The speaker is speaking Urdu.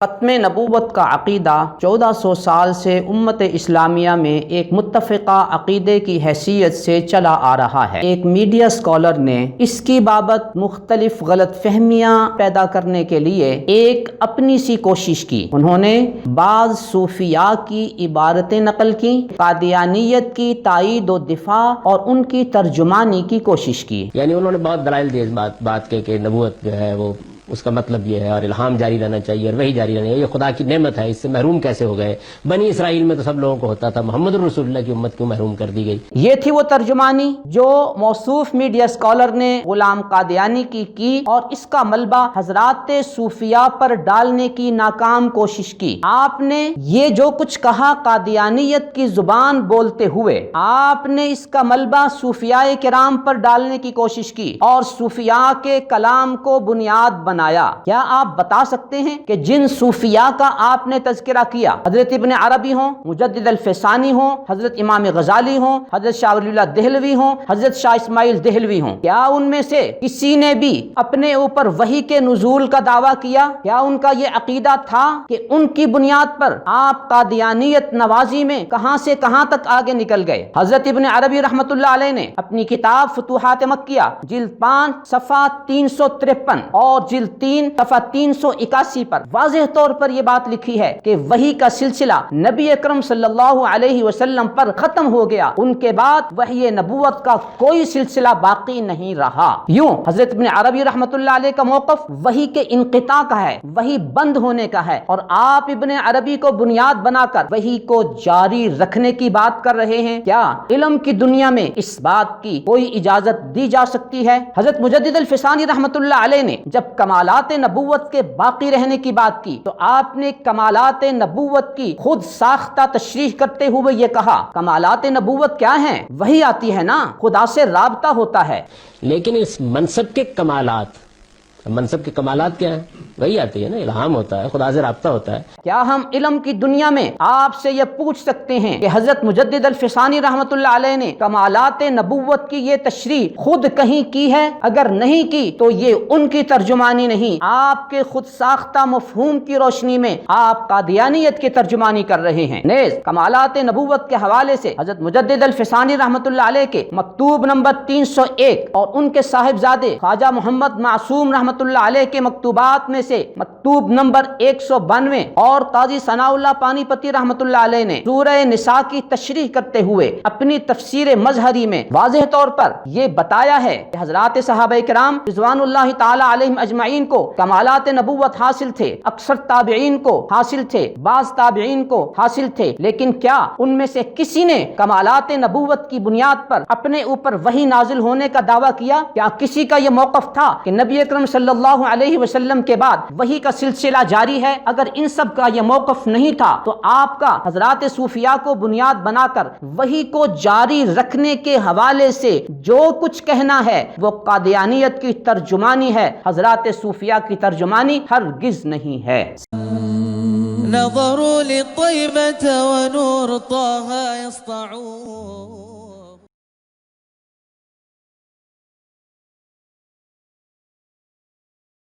ختم نبوت کا عقیدہ 1400 سال سے امت اسلامیہ میں ایک متفقہ عقیدے کی حیثیت سے چلا آ رہا ہے۔ ایک میڈیا اسکالر نے اس کی بابت مختلف غلط فہمیاں پیدا کرنے کے لیے ایک اپنی سی کوشش کی۔ انہوں نے بعض صوفیاء کی عبارتیں نقل کی، قادیانیت کی تائید و دفاع اور ان کی ترجمانی کی کوشش کی۔ یعنی انہوں نے بہت دلائل دیے اس بات کے کہ نبوت جو ہے وہ اس کا مطلب یہ ہے اور الہام جاری رہنا چاہیے اور وہی جاری رہنا چاہیے، یہ خدا کی نعمت ہے، اس سے محروم کیسے ہو گئے؟ بنی اسرائیل میں تو سب لوگوں کو ہوتا تھا، محمد رسول اللہ کی امت کیوں محروم کر دی گئی؟ یہ تھی وہ ترجمانی جو موصوف میڈیا اسکالر نے غلام قادیانی کی اور اس کا ملبہ حضرات صوفیاء پر ڈالنے کی ناکام کوشش کی۔ آپ نے یہ جو کچھ کہا قادیانیت کی زبان بولتے ہوئے، آپ نے اس کا ملبہ صوفیاء کرام پر ڈالنے کی کوشش کی اور صوفیاء کے کلام کو بنیاد بنایا۔ کیا آپ بتا سکتے ہیں کہ جن صوفیاء کا آپ نے تذکرہ کیا، حضرت ابن عربی ہوں، مجدد الفسانی ہوں، حضرت امام غزالی ہوں، حضرت شاہ ولی اللہ دہلوی ہوں، حضرت شاہ اسماعیل دہلوی ہوں، کیا ان میں سے کسی نے بھی اپنے اوپر وحی کے نزول کا دعویٰ کیا؟ کیا ان کا یہ عقیدہ تھا کہ ان کی بنیاد پر آپ قادیانیت نوازی میں کہاں سے کہاں تک آگے نکل گئے؟ حضرت ابن عربی رحمۃ اللہ علیہ نے اپنی کتاب فتوحات مکیہ جلد 5 صفحہ 353 اور جلد 3 صفحہ 381 پر واضح طور پر یہ بات لکھی ہے کہ وحی کا سلسلہ نبی اکرم صلی اللہ علیہ وسلم پر ختم ہو گیا، ان کے بعد وحی نبوت کا کوئی سلسلہ باقی نہیں رہا۔ یوں حضرت ابن عربی رحمۃ اللہ علیہ کا موقف وحی کے انقطاع کا ہے، وحی بند ہونے کا ہے، اور آپ ابن عربی کو بنیاد بنا کر وحی کو جاری رکھنے کی بات کر رہے ہیں۔ کیا علم کی دنیا میں اس بات کی کوئی اجازت دی جا سکتی ہے؟ حضرت مجدد الفسانی رحمۃ اللہ علیہ نے جب کمالات نبوت کے باقی رہنے کی بات کی تو آپ نے کمالات نبوت کی خود ساختہ تشریح کرتے ہوئے یہ کہا، کمالات نبوت کیا ہیں؟ وہی آتی ہے نا، خدا سے رابطہ ہوتا ہے۔ لیکن اس منصب کے کمالات کیا ہیں؟ وہی آتی ہے نا، الہام ہوتا ہے، خدا سے رابطہ ہوتا ہے۔ کیا ہم علم کی دنیا میں آپ سے یہ پوچھ سکتے ہیں کہ حضرت مجدد الفسانی رحمۃ اللہ علیہ نے کمالات نبوت کی یہ تشریح خود کہیں کی ہے؟ اگر نہیں کی تو یہ ان کی ترجمانی نہیں، آپ کے خود ساختہ مفہوم کی روشنی میں آپ قادیانیت کی ترجمانی کر رہے ہیں۔ نیز کمالات نبوت کے حوالے سے حضرت مجدد الفسانی رحمۃ اللہ علیہ کے مکتوب نمبر 301 اور ان کے صاحبزادے خواجہ محمد معصوم رحمۃ اللہ علیہ کے مکتوبات میں سے مکتوب نمبر 192 اور قاضی ثناء اللہ پانی پتی رحمۃ اللہ علیہ نے سورہ نساء کی تشریح کرتے ہوئے اپنی تفسیر مظہری میں واضح طور پر یہ بتایا ہے کہ حضرات صحابہ کرام رضوان اللہ تعالی علیہم اجمعین کو کمالات نبوت حاصل تھے، اکثر تابعین کو حاصل تھے، بعض تابعین کو حاصل تھے، لیکن کیا ان میں سے کسی نے کمالات نبوت کی بنیاد پر اپنے اوپر وحی نازل ہونے کا دعویٰ کیا؟ کیا کسی کا یہ موقف تھا کہ نبی اکرم صلی اللہ علیہ وسلم کے بعد وحی کا سلسلہ جاری ہے؟ اگر ان سب کا یہ موقف نہیں تھا تو آپ کا حضرات صوفیاء کو بنیاد بنا کر وحی کو جاری رکھنے کے حوالے سے جو کچھ کہنا ہے وہ قادیانیت کی ترجمانی ہے، حضرات صوفیاء کی ترجمانی ہرگز نہیں ہے۔ نظروا للطيبة ونور طه يسطعون